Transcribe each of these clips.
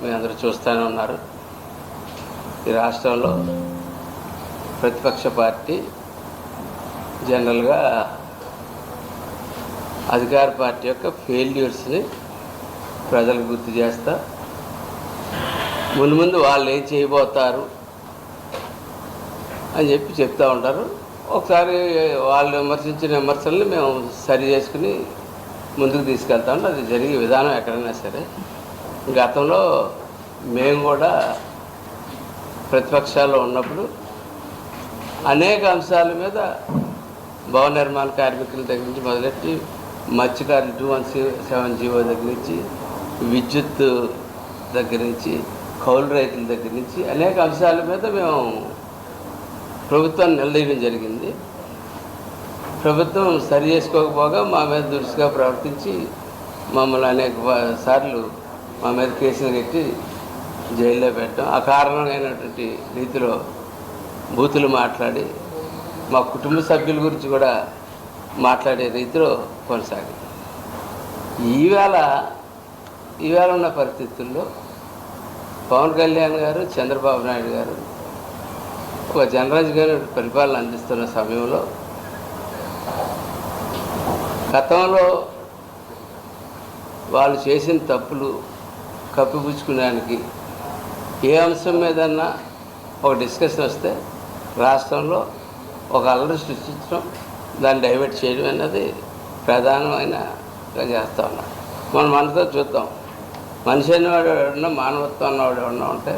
మీ అందరూ చూస్తూనే ఉన్నారు. ఈ రాష్ట్రంలో ప్రతిపక్ష పార్టీ జనరల్గా అధికార పార్టీ యొక్క ఫెయిల్యూర్స్ని ప్రజలకు గుర్తు చేస్తా, ముందు వాళ్ళు ఏం చేయబోతారు అని చెప్తూ ఉంటారు. ఒకసారి వాళ్ళు విమర్శించిన విమర్శల్ని మేము సరి చేసుకుని ముందుకు తీసుకెళ్తాం. అది జరిగే విధానం ఎక్కడైనా సరే. గతంలో మేము కూడా ప్రతిపక్షాల్లో ఉన్నప్పుడు అనేక అంశాల మీద భవన నిర్మాణ కార్మికుల దగ్గర నుంచి మొదలెట్టి మత్స్యకారులు 217 జీవో దగ్గర నుంచి, విద్యుత్ దగ్గర నుంచి, కౌలు రైతుల దగ్గర నుంచి అనేక అంశాల మీద మేము ప్రభుత్వాన్ని నిలదీయడం జరిగింది. ప్రభుత్వం సరి చేసుకోకపోగా మా మీద దురుసుగా ప్రవర్తించి మమ్మల్ని అనేక సార్లు మా మీద కేసులు కట్టి జైల్లో పెట్టడం, అకారణమైనటువంటి రీతిలో బూతులు మాట్లాడి మా కుటుంబ సభ్యుల గురించి కూడా మాట్లాడే రీతిలో కొనసాగింది. ఈవేళ ఉన్న పరిస్థితుల్లో పవన్ కళ్యాణ్ గారు, చంద్రబాబు నాయుడు గారు ఒక జనరాజ్గారి పరిపాలన అందిస్తున్న సమయంలో గతంలో వాళ్ళు చేసిన తప్పులు కప్పిపుచ్చుకోవడానికి ఏ అంశం మీదన్నా ఒక డిస్కషన్ వస్తే రాష్ట్రంలో ఒక అల్లరి సృష్టించడం, దాన్ని డైవర్ట్ చేయడం అనేది ప్రధానమైన చేస్తూ ఉన్నారు. మనం మనతో చూద్దాం, మనిషి అనేవాడు ఎవరన్నా, మానవత్వం అన్నవాడు ఎవరన్నా ఉంటే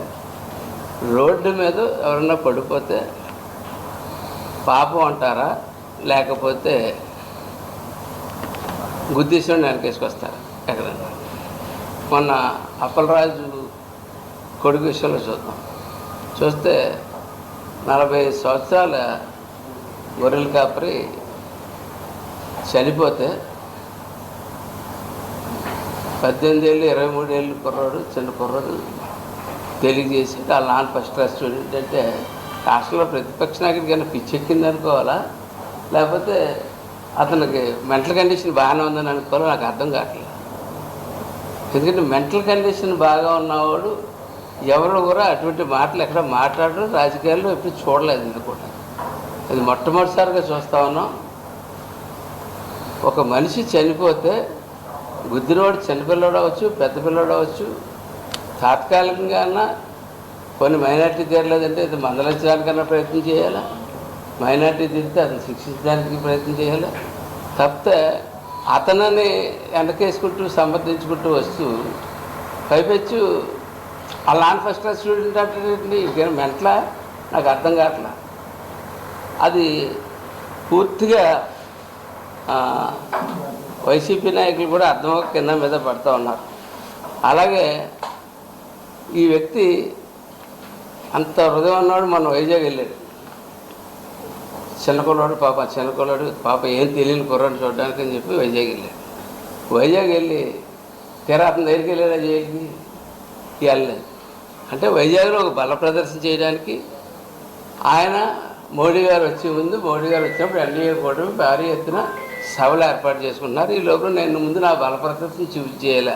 రోడ్డు మీద ఎవరన్నా పడిపోతే పాపం అంటారా, లేకపోతే గుద్దేశం వెనకేసుకొస్తారా? ఎక్కడన్నా మొన్న అప్పలరాజు కొడుకు విషయంలో చూస్తే 40 సంవత్సరాల గొర్రెల కాపరి చనిపోతే 18 ఏళ్ళు 23 ఏళ్ళు కుర్రాడు, చిన్న కుర్రాడు తెలియజేసి వాళ్ళ నాన్న ఫస్ట్ క్లాస్ స్టూడెంట్ అంటే రాష్ట్రంలో ప్రతిపక్ష నాయకుడికి ఏమైనా పిచ్చెక్కింది అనుకోవాలా, లేకపోతే అతనికి మెంటల్ కండిషన్ బాగానే ఉందని అనుకోవాలో నాకు అర్థం కావట్లేదు. ఎందుకంటే మెంటల్ కండిషన్ బాగా ఉన్నవాడు ఎవరు కూడా అటువంటి మాటలు ఎక్కడ మాట్లాడరు, రాజకీయాల్లో ఎప్పుడు చూడలేదు. ఇది కూడా అది మొట్టమొదటిసారిగా చూస్తూ ఉన్నాం. ఒక మనిషి చనిపోతే గుద్దినవాడు చిన్నపిల్లడు అవ్వచ్చు, పెద్ద పిల్లడు అవ్వచ్చు, తాత్కాలికంగా కొన్ని మైనార్టీ తీరలేదంటే ఇది మందలించడానికన్నా ప్రయత్నం చేయాలా, మైనార్టీ తీరితే అతను శిక్షించడానికి ప్రయత్నం చేయాలి. తప్పితే అతనని వెనకేసుకుంటూ సమర్థించుకుంటూ వస్తూ పైపెచ్చు ఆ నాన్ ఫస్ట్ క్లాస్ స్టూడెంట్ అంటే ఇంకేం మెంట్లా నాకు అర్థం కావట్లా. అది పూర్తిగా వైసీపీ నాయకులు కూడా అర్థం కింద మీద పడుతూ ఉన్నారు. అలాగే ఈ వ్యక్తి అంత హృదయం ఉన్నవాడు మొన్న వైజాగ్ వెళ్ళాడు. చిన్నకొల్లాడు పాప ఏం తెలియని కుర్రాడు చూడడానికి అని చెప్పి వైజాగ్ వెళ్ళి తీరా అతని దగ్గరికి వెళ్ళాడా జైలుకి? వెళ్ళలేదు. అంటే వైజాగ్లో ఒక బల ప్రదర్శన చేయడానికి ఆయన మోడీ గారు వచ్చే ముందు, మోడీ గారు వచ్చినప్పుడు ఎన్డీఏ కూటమి భారీ ఎత్తున సభలు ఏర్పాటు చేసుకున్నారు. ఈ లోపల నేను ముందు నా బల ప్రదర్శన చూపించేయాలి,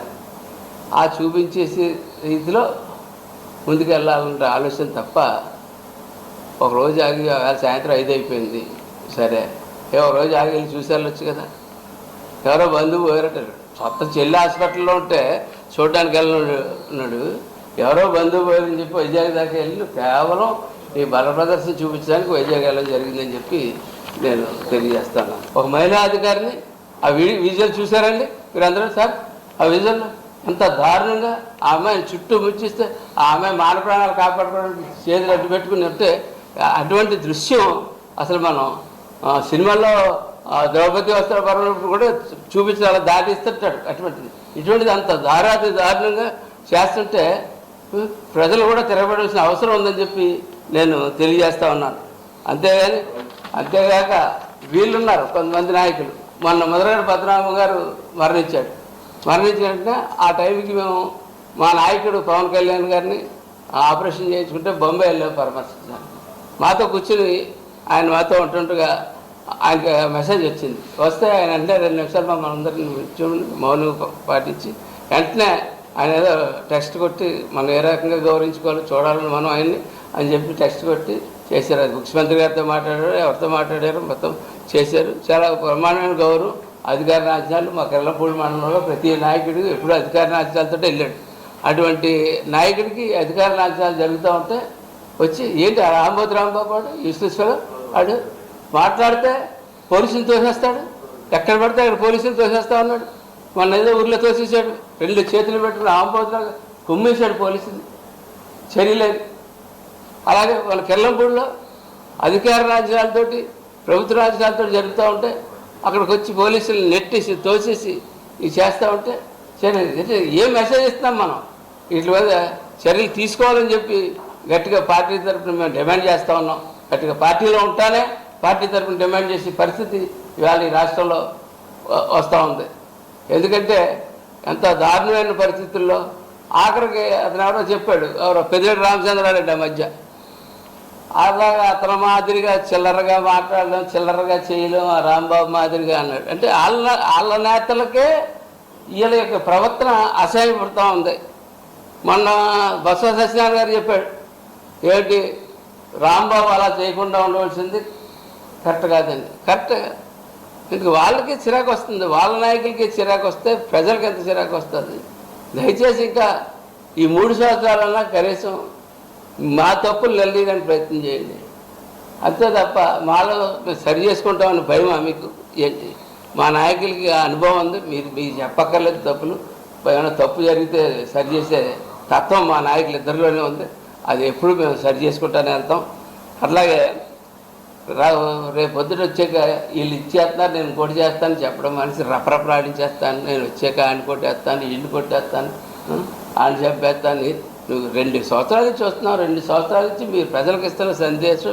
ఆ చూపించేసే రీతిలో ముందుకు వెళ్ళాలంటే ఆలోచన తప్ప ఒకరోజు ఆగి సాయంత్రం 5 అయిపోయింది, సరే ఒక రోజు ఆగి వెళ్ళి చూసి వెళ్ళొచ్చు కదా. ఎవరో బంధువు పోయారటారు, కొత్త చెల్లి హాస్పిటల్లో ఉంటే చూడడానికి వెళ్ళినాడు, ఎవరో బంధువు పోయారని చెప్పి వైజాగ్ దాకా వెళ్ళి కేవలం ఈ బల ప్రదర్శన చూపించడానికి వైజాగ్ వెళ్ళడం జరిగిందని చెప్పి నేను తెలియజేస్తాను. ఒక మహిళా అధికారిని ఆ విజువల్ చూసారండి మీరందరూ? సార్ ఆ విజువల్ అంత దారుణంగా ఆ అమ్మాయిని చుట్టూ ముచ్చిస్తే ఆ అమ్మాయి మాన ప్రాణాలు కాపాడుకోవడానికి చేతులు అడ్డు పెట్టుకుని ఉంటే అటువంటి దృశ్యం అసలు మనం సినిమాల్లో ద్రౌపది వస్త్రపరమైనప్పుడు కూడా చూపించి అలా దాటిస్తుంటాడు. ఇటువంటిది అంత దారుణంగా చేస్తుంటే ప్రజలు కూడా తిరగబడాల్సిన అవసరం ఉందని చెప్పి నేను తెలియజేస్తూ ఉన్నాను. అంతేగాక వీళ్ళున్నారు కొంతమంది నాయకులు. మొన్న ముద్రగడ పద్మనాభ గారు మరణించినట్టే ఆ టైంకి మేము మా నాయకుడు పవన్ కళ్యాణ్ గారిని ఆపరేషన్ చేయించుకుంటే బొంబాయి వెళ్ళాము పరామర్శించాను. మాతో కూర్చుని ఆయన మాతో ఉంటుండగా ఆయనకి మెసేజ్ వచ్చింది. వస్తే ఆయన అంటే 2 నిమిషాలు మమ్మల్ని అందరినీ చూడండి మౌనం పాటించి వెంటనే ఆయన ఏదో టెక్స్ట్ కొట్టి మనం ఏ రకంగా గౌరవించుకోవాలో చూడాలని మనం ఆయన్ని అని చెప్పి టెక్స్ట్ కొట్టి చేశారు. అది ముఖ్యమంత్రి గారితో మాట్లాడారు, ఎవరితో మాట్లాడారు, మొత్తం చేశారు. చాలా ప్రమాణమైన గౌరవం. అధికార రాజ్యాలు మా కెర్లపూడి మండలంలో ప్రతి నాయకుడు ఎప్పుడూ అధికార రాజ్యాలతో వెళ్ళాడు. అటువంటి నాయకుడికి అధికార రాజ్యాలు జరుగుతూ ఉంటే వచ్చి ఏంటి రాంబాబు వాడు యూస్లెస్లో వాడు మాట్లాడితే పోలీసులు తోసేస్తాడు, ఎక్కడ పడితే అక్కడ పోలీసులు తోసేస్తా ఉన్నాడు. మొన్న ఏదో ఊర్లో తోసేసాడు, 2 చేతులు పెట్టుకుని రాంబాబు కుమ్మేశాడు పోలీసులు, చర్యలేదు. అలాగే వాళ్ళ కెర్లంపూడిలో అధికార రాజ్యాలతోటి ప్రభుత్వ రాజ్యాలతో జరుగుతూ ఉంటే అక్కడికి వచ్చి పోలీసులు నెట్టేసి తోసేసి ఇది చేస్తూ ఉంటే ఏ మెసేజ్ ఇస్తున్నాం మనం? వీటి మీద చర్యలు తీసుకోవాలని చెప్పి గట్టిగా పార్టీ తరఫున మేము డిమాండ్ చేస్తూ ఉన్నాం. గట్టిగా పార్టీలో ఉంటానే పార్టీ తరఫున డిమాండ్ చేసే పరిస్థితి ఇవాళ ఈ రాష్ట్రంలో వస్తూ ఉంది. ఎందుకంటే ఎంత దారుణమైన పరిస్థితుల్లో ఆఖరికి అతను ఎవరో చెప్పాడు, ఎవరో పెద్దిరెడ్డి రామచంద్రారెడ్డి ఆ మధ్య అలాగా అతని మాదిరిగా చిల్లరగా మాట్లాడడం, చిల్లరగా చేయడం ఆ రాంబాబు మాదిరిగా అన్నాడు. అంటే వాళ్ళ నేతలకే వీళ్ళ యొక్క ప్రవర్తన అసహ్యపడుతూ ఉంది. మొన్న బొత్స సత్యనారాయణ గారు చెప్పాడు, ఏంటి రాంబాబు అలా చేయకుండా ఉండవలసింది కరెక్ట్ కాదండి. కరెక్ట్ ఎందుకు వాళ్ళకి చిరాకు వస్తుంది, వాళ్ళ నాయకులకి చిరాకు వస్తే ప్రజలకు ఎంత చిరాకు వస్తుంది. దయచేసి ఇంకా ఈ 3 సంవత్సరాలన్నా కనీసం మా తప్పులు నిలదీయడానికి ప్రయత్నం చేయండి. అంతే తప్ప మాలో సరి చేసుకుంటామని భయమా మీకు? ఏంటి మా నాయకులకి ఆ అనుభవం ఉంది, మీరు చెప్పక్కర్లేదు తప్పులు. ఏమైనా తప్పు జరిగితే సరి చేసే తత్వం మా నాయకులు ఇద్దరిలోనే ఉంది. అది ఎప్పుడు మేము సరి చేసుకుంటానే వెళ్తాం. అట్లాగే రేపు పొద్దుట వచ్చాక వీళ్ళు ఇచ్చేస్తున్నారు నేను కొట్టి చేస్తాను చెప్పడం మనిషి రపరపలాడించేస్తాను, నేను వచ్చాక ఆయన కొట్టేస్తాను, ఇల్లు కొట్టేస్తాను, ఆయన చెప్పేస్తాను. నువ్వు 2 సంవత్సరాల నుంచి వస్తున్నావు, 2 సంవత్సరాల నుంచి మీరు ప్రజలకు ఇస్తున్న సందేశం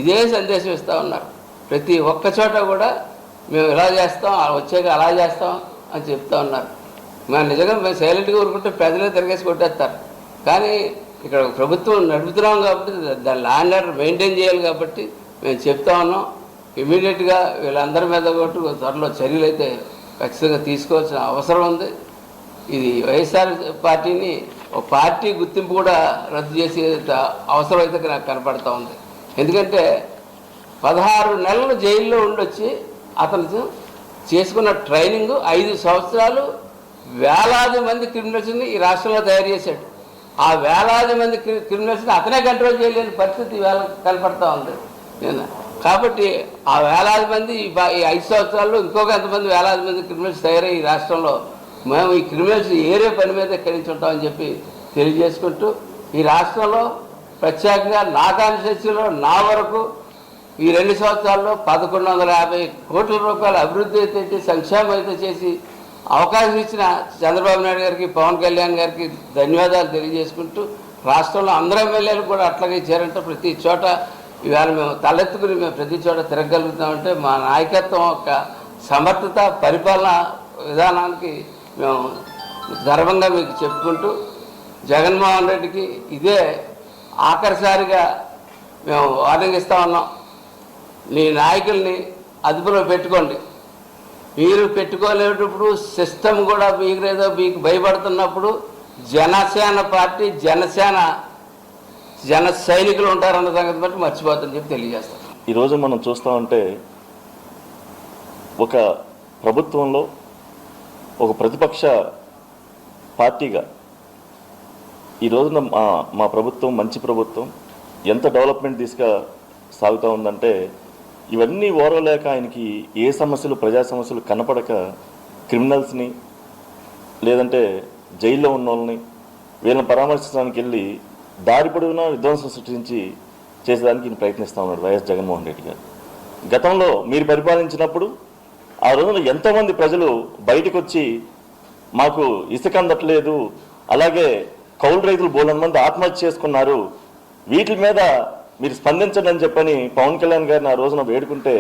ఇదే సందేశం ఇస్తూ ఉన్నారు. ప్రతి ఒక్క చోట కూడా మేము ఇలా చేస్తాం, వచ్చాక అలా చేస్తాం అని చెప్తూ ఉన్నారు. మేము నిజంగా మేము సైలెంట్గా ఊరుకుంటే ప్రజలే తిరగేసి కొట్టేస్తారు. కానీ ఇక్కడ ప్రభుత్వం నడుపుతున్నాం కాబట్టి దాని లా అండ్ ఆర్డర్ మెయింటైన్ చేయాలి కాబట్టి మేము చెప్తా ఉన్నాం. ఇమీడియట్గా వీళ్ళందరి మీద కొట్టు త్వరలో చర్యలు అయితే ఖచ్చితంగా తీసుకోవాల్సిన అవసరం ఉంది. ఇది వైఎస్ఆర్ పార్టీని ఒక పార్టీ గుర్తింపు కూడా రద్దు చేసే అవసరం అయితే నాకు కనపడుతూ ఉంది. ఎందుకంటే 16 నెలలు జైల్లో ఉండొచ్చి అతను చేసుకున్న ట్రైనింగ్ 5 సంవత్సరాలు వేలాది మంది క్రిమినల్స్ని ఈ రాష్ట్రంలో తయారు చేశాడు. ఆ వేలాది మంది క్రిమినల్స్ని అతనే కంట్రోల్ చేయలేని పరిస్థితి వేళ కనపడుతూ ఉంది. కాబట్టి ఆ వేలాది మంది ఈ 5 సంవత్సరాల్లో ఇంకొక ఎంతమంది వేలాది మంది క్రిమినల్స్ తయారై ఈ రాష్ట్రంలో మేము ఈ క్రిమినల్స్ ఏరే పని మీద ఎక్కడి నుంచి ఉంటామని చెప్పి తెలియజేసుకుంటూ ఈ రాష్ట్రంలో ప్రత్యేకంగా నా కాన్స్టిట్యూన్సీలో నా వరకు ఈ 2 సంవత్సరాల్లో 1150 కోట్ల రూపాయల అభివృద్ధి అయితే సంక్షేమం అయితే చేసి అవకాశం ఇచ్చిన చంద్రబాబు నాయుడు గారికి, పవన్ కళ్యాణ్ గారికి ధన్యవాదాలు తెలియజేసుకుంటూ రాష్ట్రంలో అందరు ఎమ్మెల్యేలు కూడా అట్లాగే ఇచ్చారంటే ప్రతి చోట ఇవాళ మేము తలెత్తుకుని మేము ప్రతి చోట తిరగలుగుతామంటే మా నాయకత్వం యొక్క సమర్థత, పరిపాలన విధానానికి మేము గర్వంగా మీకు చెప్పుకుంటూ జగన్మోహన్ రెడ్డికి ఇదే ఆఖరిసారిగా మేము వార్నింగ్ ఇస్తా ఉన్నాం. నీ నాయకుల్ని అదుపులో పెట్టుకోండి. మీరు పెట్టుకోలేటప్పుడు సిస్టమ్ కూడా మీకు భయపడుతున్నప్పుడు జనసేన పార్టీ జన సైనికులు ఉంటారన్న సంగతి బట్టి మర్చిపోతుందని చెప్పి తెలియజేస్తాం. ఈరోజు మనం చూస్తూ ఉంటే ఒక ప్రభుత్వంలో ఒక ప్రతిపక్ష పార్టీగా ఈ రోజున మా ప్రభుత్వం మంచి ప్రభుత్వం ఎంత డెవలప్మెంట్ దిశగా సాగుతూ ఉందంటే ఇవన్నీ ఓరలేక ఆయనకి ఏ సమస్యలు, ప్రజా సమస్యలు కనపడక క్రిమినల్స్ని లేదంటే జైల్లో ఉన్న వాళ్ళని వీళ్ళని పరామర్శించడానికి వెళ్ళి దారి పొడవునా విధ్వంసం సృష్టించి చేసేదానికి ఈయన ప్రయత్నిస్తూ ఉన్నాడు వైఎస్ జగన్మోహన్ రెడ్డి గారు. గతంలో మీరు పరిపాలించినప్పుడు ఆ రోజున ఎంతోమంది ప్రజలు బయటకు వచ్చి మాకు ఇసుక అందట్లేదు, అలాగే కౌలు రైతులు బోలెడు మంది ఆత్మహత్య చేసుకున్నారు, వీటి మీద మీరు స్పందించండి అని చెప్పని పవన్ కళ్యాణ్ గారిని ఆ రోజున వేడుకుంటే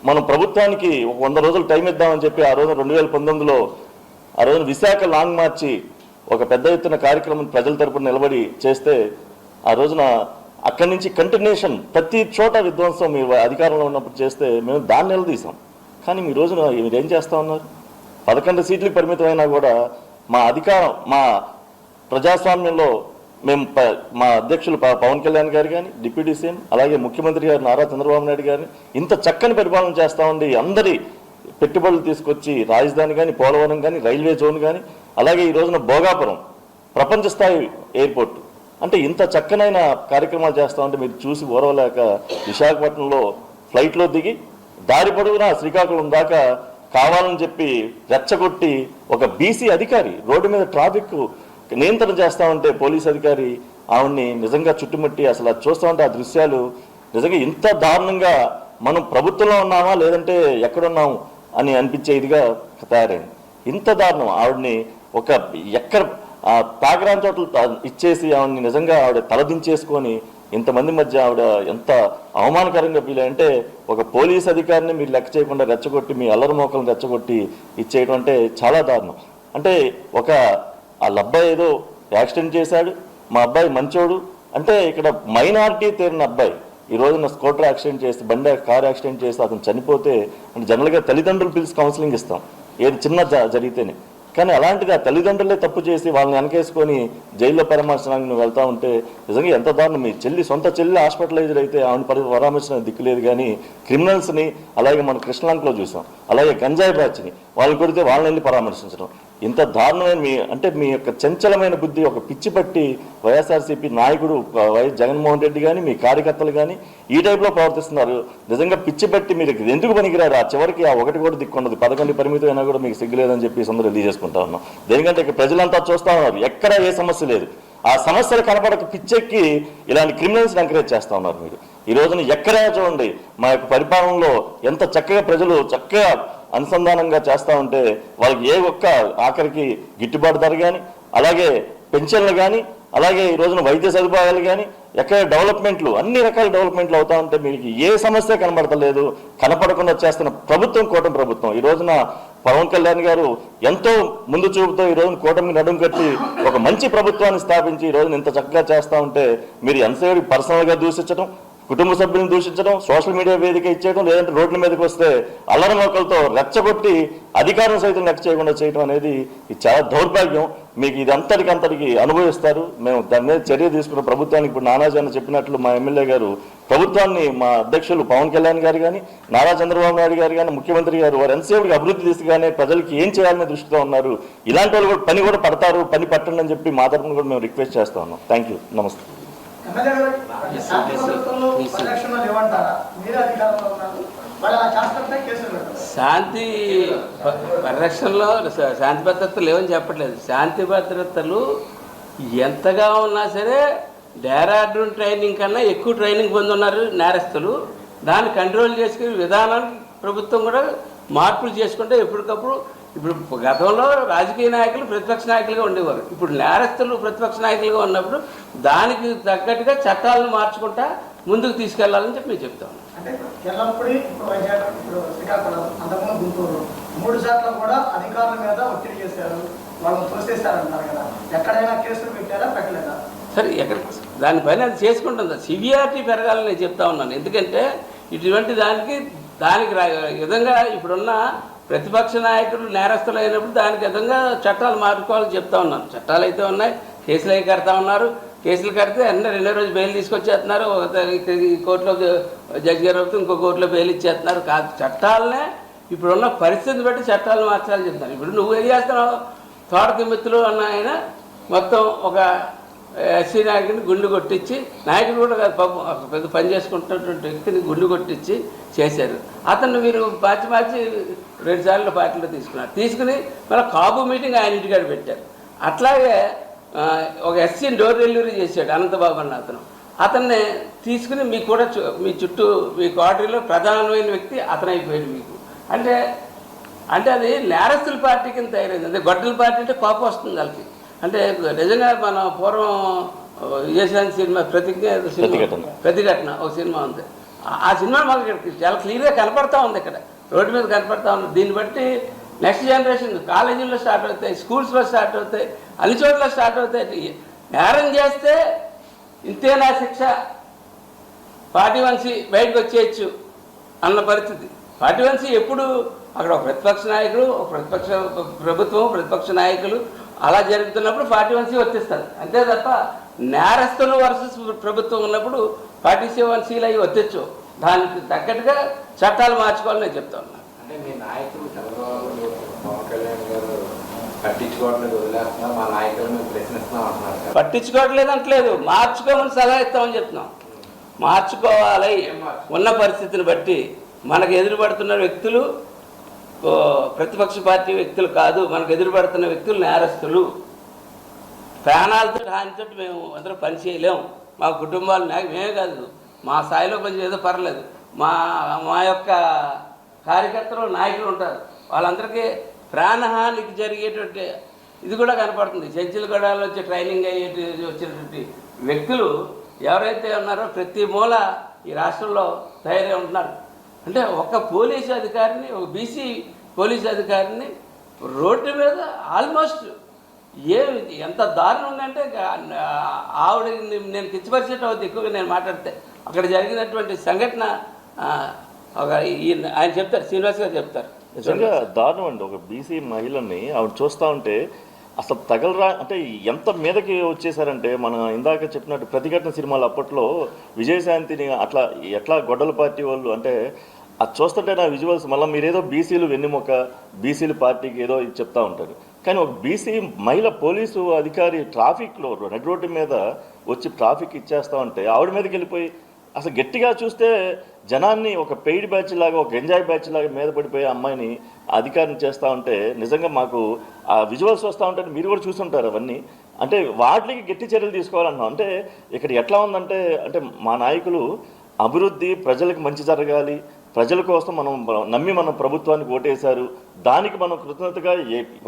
మనం ప్రభుత్వానికి 100 రోజులు టైం ఇద్దామని చెప్పి ఆ రోజున 2019లో ఆ రోజున విశాఖ లాంగ్ మార్చి ఒక పెద్ద ఎత్తున కార్యక్రమం ప్రజల తరపున నిలబడి చేస్తే ఆ రోజున అక్కడి నుంచి కంటిన్యూషన్ ప్రతి చోట విధ్వంసం మీరు అధికారంలో ఉన్నప్పుడు చేస్తే మేము దాన్ని నిలదీసాం. కానీ మీ రోజున మీరేం చేస్తూ ఉన్నారు? 11 సీట్లకు పరిమితమైనా కూడా మా అధికారం, మా ప్రజాస్వామ్యంలో మేము మా అధ్యక్షులు పవన్ కళ్యాణ్ గారు కానీ, డిప్యూటీ సీఎం, అలాగే ముఖ్యమంత్రి గారు నారా చంద్రబాబు నాయుడు గారిని ఇంత చక్కని పరిపాలన చేస్తూ ఉండి అందరి పెట్టుబడులు తీసుకొచ్చి రాజధాని కానీ, పోలవరం కానీ, రైల్వే జోన్ కానీ, అలాగే ఈ రోజున భోగాపురం ప్రపంచ స్థాయి ఎయిర్పోర్ట్, అంటే ఇంత చక్కనైన కార్యక్రమాలు చేస్తూ ఉంటే మీరు చూసి ఓరవలేక విశాఖపట్నంలో ఫ్లైట్లో దిగి దారి పొడవునా శ్రీకాకుళం దాకా కావాలని చెప్పి రెచ్చగొట్టి ఒక బీసీ అధికారి రోడ్డు మీద ట్రాఫిక్ నియంత్రణ చేస్తూ ఉంటే పోలీస్ అధికారి ఆవిడ్ని నిజంగా చుట్టుముట్టి అసలు అది చూస్తూ ఉంటే ఆ దృశ్యాలు నిజంగా ఇంత దారుణంగా మనం ప్రభుత్వంలో ఉన్నామా లేదంటే ఎక్కడున్నాము అని అనిపించే ఇదిగా తయారైంది. ఇంత దారుణం ఆవిడ్ని ఒక ఎక్కడ తాకరాని చోట్ల ఇచ్చేసి ఆవిడ్ని నిజంగా ఆవిడ తలదించేసుకొని ఇంతమంది మధ్య ఆవిడ ఎంత అవమానకరంగా ఫీల్ అంటే ఒక పోలీస్ అధికారిని మీరు లెక్క చేయకుండా రెచ్చగొట్టి మీ అల్లరి మోకలను రెచ్చగొట్టి ఇచ్చేయడం అంటే చాలా దారుణం. అంటే ఒక వాళ్ళ అబ్బాయి ఏదో యాక్సిడెంట్ చేశాడు, మా అబ్బాయి మంచోడు అంటే ఇక్కడ మైనారిటీ తేరిన అబ్బాయి ఈ రోజున స్కూటర్ యాక్సిడెంట్ చేసి కార్ యాక్సిడెంట్ చేసి అతను చనిపోతే అంటే జనరల్గా తల్లిదండ్రులు పిలిచి కౌన్సిలింగ్ ఇస్తాం ఏది చిన్న జరిగితేనే, కానీ అలాంటిది ఆ తల్లిదండ్రులే తప్పు చేసి వాళ్ళని వెనకేసుకొని జైల్లో పరామర్శనానికి నువ్వు వెళ్తా ఉంటే నిజంగా ఎంత దారుణం. మీ సొంత చెల్లి హాస్పిటలైజ్డ్ అయితే ఆవిడ పరామర్శన దిక్కులేదు, కానీ క్రిమినల్స్ని అలాగే మనం కృష్ణలంకలో చూసాం, అలాగే గంజాయి బ్యాచ్ని వాళ్ళు కొడితే వాళ్ళని వెళ్ళి పరామర్శించడం ఇంత దారుణమైన మీ యొక్క చంచలమైన బుద్ధి ఒక పిచ్చి పట్టి వైఎస్ఆర్సీపీ నాయకుడు వైఎస్ జగన్మోహన్ రెడ్డి కానీ మీ కార్యకర్తలు కానీ ఈ టైప్లో ప్రవర్తిస్తున్నారు. నిజంగా పిచ్చి పట్టి మీరు ఎందుకు పనికిరారు? ఆ చివరికి ఆ ఒకటి కూడా దిక్కుండదు 11 పరిమితం అయినా కూడా మీకు సిగ్గులేదని చెప్పి అందరూ రిలీజ్ చేసుకుంటా ఉన్నాం. దేనికంటే ఇక్కడ ప్రజలంతా చూస్తూ ఉన్నారు, ఎక్కడ ఏ సమస్య లేదు. ఆ సమస్యలు కనపడక పిచ్చెక్కి ఇలాంటి క్రిమినల్స్ని ఎంకరేజ్ చేస్తూ ఉన్నారు. మీరు ఈ రోజున ఎక్కడైనా చూడండి మా యొక్క పరిపాలనలో ఎంత చక్కగా ప్రజలు చక్కగా అనుసంధానంగా చేస్తూ ఉంటే వాళ్ళకి ఏ ఒక్క ఆఖరికి గిట్టుబాటు ధర కానీ, అలాగే పెన్షన్లు కానీ, అలాగే ఈ రోజున వైద్య సదుపాయాలు కానీ, ఎక్కడ డెవలప్మెంట్లు అన్ని రకాల డెవలప్మెంట్లు అవుతా ఉంటే మీకు ఏ సమస్య కనబడతలేదు. కనపడకుండా చేస్తున్న ప్రభుత్వం కూటమి ప్రభుత్వం. ఈ రోజున పవన్ కళ్యాణ్ గారు ఎంతో ముందు చూపుతో ఈ రోజున కూటమికి నడుము కట్టి ఒక మంచి ప్రభుత్వాన్ని స్థాపించి ఈ రోజున ఇంత చక్కగా చేస్తూ ఉంటే మీరు ఎంతసేపు పర్సనల్గా దూషించడం, కుటుంబ సభ్యులను దూషించడం, సోషల్ మీడియా వేదిక ఇచ్చేయడం, లేదంటే రోడ్ల మీదకి వస్తే అల్లరి మొక్కలతో రెచ్చగొట్టి అధికారం సైతం లెక్క చేయకుండా చేయడం అనేది ఇది చాలా దౌర్భాగ్యం. మీకు ఇది అంతటికి అనుభవిస్తారు. మేము దాని మీద చర్య తీసుకున్న ప్రభుత్వానికి ఇప్పుడు నానాజీ చెప్పినట్లు మా ఎమ్మెల్యే గారు ప్రభుత్వాన్ని మా అధ్యక్షులు పవన్ కళ్యాణ్ గారు కానీ, నారా చంద్రబాబు నాయుడు గారు కానీ, ముఖ్యమంత్రి గారు వారు ఎంతసేపుకి అభివృద్ధి దిశగానే ప్రజలకి ఏం చేయాలనే దృష్టితో ఉన్నారు. ఇలాంటి వాళ్ళు కూడా పని కూడా పడతారు, పని పట్టండి అని చెప్పి మా తరఫున కూడా మేము రిక్వెస్ట్ చేస్తా ఉన్నాం. థ్యాంక్ యూ, నమస్తే. శాంతి పరిరక్షణలో శాంతి భద్రతలు లేవని చెప్పట్లేదు. శాంతి భద్రతలు ఎంతగా ఉన్నా సరే డెహ్రాడూన్ ట్రైనింగ్ కన్నా ఎక్కువ ట్రైనింగ్ పొందున్నారు నేరస్తులు. దాన్ని కంట్రోల్ చేసుకునే విధానాన్ని ప్రభుత్వం కూడా మార్పులు చేసుకుంటే ఎప్పటికప్పుడు. ఇప్పుడు గతంలో రాజకీయ నాయకులు ప్రతిపక్ష నాయకులుగా ఉండేవారు, ఇప్పుడు నేరస్తులు ప్రతిపక్ష నాయకులుగా ఉన్నప్పుడు దానికి తగ్గట్టుగా చట్టాలను మార్చుకుంటా ముందుకు తీసుకెళ్లాలని చెప్పి మేము చెప్తాం. అంటే ఎల్లప్పుడూ ఇప్పుడు వైజాగ్, ఇప్పుడు శ్రీకాకుళం, అంతకుముందు గుంటూరు 3 సార్లు కూడా అధికారుల మీద ఒత్తిడి చేశారు, వాళ్ళని తోసేశారంటారు కదా. ఎక్కడైనా కేసులు పెట్టారా, పెట్టలేదా? సరే, ఎక్కడ దానిపైన అది చేసుకుంటుందా? సివియారిటీ పెరగాలని నేను చెప్తా ఉన్నాను. ఎందుకంటే ఇటువంటి దానికి విధంగా ఇప్పుడున్న ప్రతిపక్ష నాయకులు నేరస్తులు అయినప్పుడు దానికి విధంగా చట్టాలు మార్చుకోవాలని చెప్తా ఉన్నాను. చట్టాలు అయితే ఉన్నాయి, కేసులు అవి కడతా ఉన్నారు. కేసులు కడితే అన్నీ 2వ రోజు బెయిల్ తీసుకొచ్చేస్తున్నారు. ఈ కోర్టులో జడ్జి గారు అవుతూ ఇంకో కోర్టులో బెయిల్ ఇచ్చేస్తున్నారు. కాదు, చట్టాలనే ఇప్పుడున్న పరిస్థితిని బట్టి చట్టాలు మార్చాలని చెప్తాను. ఇప్పుడు నువ్వు ఏం చేస్తున్నావు? తోట తిమ్మెత్తులు అన్న ఆయన మొత్తం ఒక ఎస్సీ నాయకుడిని గుండు కొట్టించి, నాయకుడు కూడా పాపం పెద్ద పని చేసుకుంటున్నటువంటి వ్యక్తిని గుండు కొట్టించి చేశారు. అతన్ని మీరు మార్చి 2 సార్లు పార్టీలో తీసుకుని మళ్ళీ కాపు మీటింగ్ ఆయన ఇంటికాడ పెట్టారు. అట్లాగే ఒక ఎస్సీని డోర్ డెలివరీ చేశాడు అనంతబాబు అన్న అతన్ని తీసుకుని మీకు కూడా మీ చుట్టూ మీ క్వార్టరీలో ప్రధానమైన వ్యక్తి అతను అయిపోయాడు మీకు. అంటే అది నేరస్తుల పార్టీ కింద తయారైంది. అంటే గొడ్డల పార్టీ అంటే కోపం వస్తుంది వాళ్ళకి. అంటే నిజంగా మన పూర్వం విజయశాంతి సినిమా ప్రతిఘటన ఒక సినిమా ఉంది. ఆ సినిమా మాకు ఇక్కడ చాలా క్లియర్గా కనపడతా ఉంది, ఇక్కడ రోడ్డు మీద కనపడతా ఉంది. దీన్ని బట్టి నెక్స్ట్ జనరేషన్ కాలేజీల్లో స్టార్ట్ అవుతాయి, స్కూల్స్లో స్టార్ట్ అవుతాయి, అన్ని చోట్ల స్టార్ట్ అవుతాయి. నేరం చేస్తే ఇంతేనా శిక్ష, పార్టీ వంశీ బయటకు వచ్చేయచ్చు అన్న పరిస్థితి. పార్టీ వంశీ ఎప్పుడు అక్కడ ఒక ప్రతిపక్ష నాయకుడు, ఒక ప్రతిపక్ష ప్రభుత్వం, ప్రతిపక్ష నాయకులు అలా జరుగుతున్నప్పుడు 41C వర్తిస్తుంది అంతే తప్ప నేరస్తులు వర్సెస్ ప్రభుత్వం ఉన్నప్పుడు 47Cలు అవి వర్తించు. దానికి తగ్గట్టుగా చట్టాలు మార్చుకోవాలని నేను చెప్తా ఉన్నాను. అంటే మీ నాయకులు చంద్రబాబు పవన్ కళ్యాణ్ గారు పట్టించుకోవట్లేదు, వదిలేస్తున్నారు, మా నాయకులు మేము ప్రశ్నిస్తున్నాం అంటున్నారు. పట్టించుకోవట్లేదు అంటలేదు, మార్చుకోమని సలహా ఇస్తామని చెప్తున్నాం. మార్చుకోవాలి. ఉన్న పరిస్థితిని బట్టి మనకు ఎదురుపడుతున్న వ్యక్తులు ప్రతిపక్ష పార్టీ వ్యక్తులు కాదు, మనకు ఎదురుపడుతున్న వ్యక్తులు నేరస్తులు. ప్రాణాలతో హానితో మేము అందరూ పని చేయలేము. మా కుటుంబాలు మేమే కాదు, మా స్థాయిలో కొంచెం ఏదో పర్లేదు, మా యొక్క కార్యకర్తలు నాయకులు ఉంటారు, వాళ్ళందరికీ ప్రాణహానికి జరిగేటువంటి ఇది కూడా కనపడుతుంది. చెంచులగూడలో వచ్చి ట్రైనింగ్ అయ్యేటి వచ్చినటువంటి వ్యక్తులు ఎవరైతే ఉన్నారో ప్రతి మూల ఈ రాష్ట్రంలో తయారై ఉంటున్నారు. అంటే ఒక పోలీసు అధికారిని, ఒక బీసీ పోలీసు అధికారిని రోడ్డు మీద ఆల్మోస్ట్ ఎంత దారుణం ఉందంటే ఆవిడ నేను కిచ్చిపరిచేట అవుతుంది ఎక్కువగా నేను మాట్లాడితే. అక్కడ జరిగినటువంటి సంఘటన ఆయన చెప్తారు, శ్రీనివాస్ గారు చెప్తారు. నిజంగా దారుణం అండి. ఒక బీసీ మహిళని ఆవిడ చూస్తూ ఉంటే అసలు తగలరా అంటే ఎంత మీదకి వచ్చేసారంటే, మనం ఇందాక చెప్పినట్టు ప్రతిఘటన సినిమాలు అప్పట్లో విజయశాంతిని అట్లా ఎట్లా గొడ్డల పార్టీ వాళ్ళు అంటే అది చూస్తుంటే నా విజువల్స్ మళ్ళీ మీరేదో బీసీలు వెన్నెముక, బీసీలు పార్టీకి ఏదో ఇది చెప్తా ఉంటారు. కానీ ఒక బీసీ మహిళ పోలీసు అధికారి ట్రాఫిక్లో నడి రోడ్డు మీద వచ్చి ట్రాఫిక్ ఇచ్చేస్తా ఉంటే ఆవిడ మీదకి వెళ్ళిపోయి అసలు గట్టిగా చూస్తే జనాన్ని ఒక పెయిడ్ బ్యాచ్ లాగా, ఒక ఎంజాయ్ బ్యాచ్ లాగా మీద పడిపోయే అమ్మాయిని అధికారిని చేస్తూ ఉంటే నిజంగా మాకు ఆ విజువల్స్ వస్తూ ఉంటే మీరు కూడా చూస్తుంటారు అవన్నీ. అంటే వాటికి గట్టి చర్యలు తీసుకోవాలన్నాం. అంటే ఇక్కడ ఎట్లా ఉందంటే, అంటే మా నాయకులు అభివృద్ధి, ప్రజలకు మంచి జరగాలి, ప్రజల కోసం మనం మన ప్రభుత్వానికి ఓటేశారు, దానికి మనం కృతజ్ఞతగా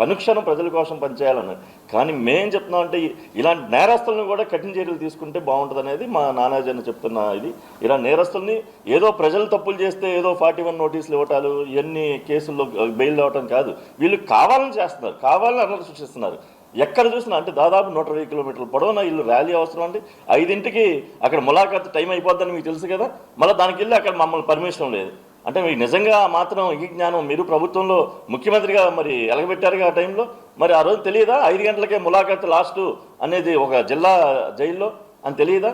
అనుక్షణం ప్రజల కోసం పనిచేయాలన్నారు. కానీ మేం చెప్తున్నాం అంటే ఇలాంటి నేరస్తులను కూడా కఠిన చర్యలు తీసుకుంటే బాగుంటుంది అనేది మా నానాజీ చెప్తున్న ఇది. ఇలా నేరస్తుల్ని ఏదో ప్రజలు తప్పులు చేస్తే ఏదో 41 నోటీసులు ఇవ్వటాలు, ఇవన్నీ కేసుల్లో బెయిల్ అవ్వటం కాదు, వీళ్ళు కావాలని చేస్తున్నారు, కావాలని అల్లరి సృష్టిస్తున్నారు. ఎక్కడ చూసినా అంటే దాదాపు 120 కిలోమీటర్ల పొడవున ఇల్లు ర్యాలీ అవసరం అండి. 5ంటికి అక్కడ ములాఖాత్ టైం అయిపోద్దని మీకు తెలుసు కదా, మళ్ళీ దానికి వెళ్ళి అక్కడ మమ్మల్ని పర్మిషన్ లేదు అంటే మీకు నిజంగా మాత్రం ఈ జ్ఞానం మీరు ప్రభుత్వంలో ముఖ్యమంత్రిగా మరి ఎలగబెట్టారుగా ఆ టైంలో, మరి ఆ రోజు తెలియదా 5 గంటలకే ములాఖాత్ లాస్ట్ అనేది ఒక జిల్లా జైల్లో అని తెలియదా?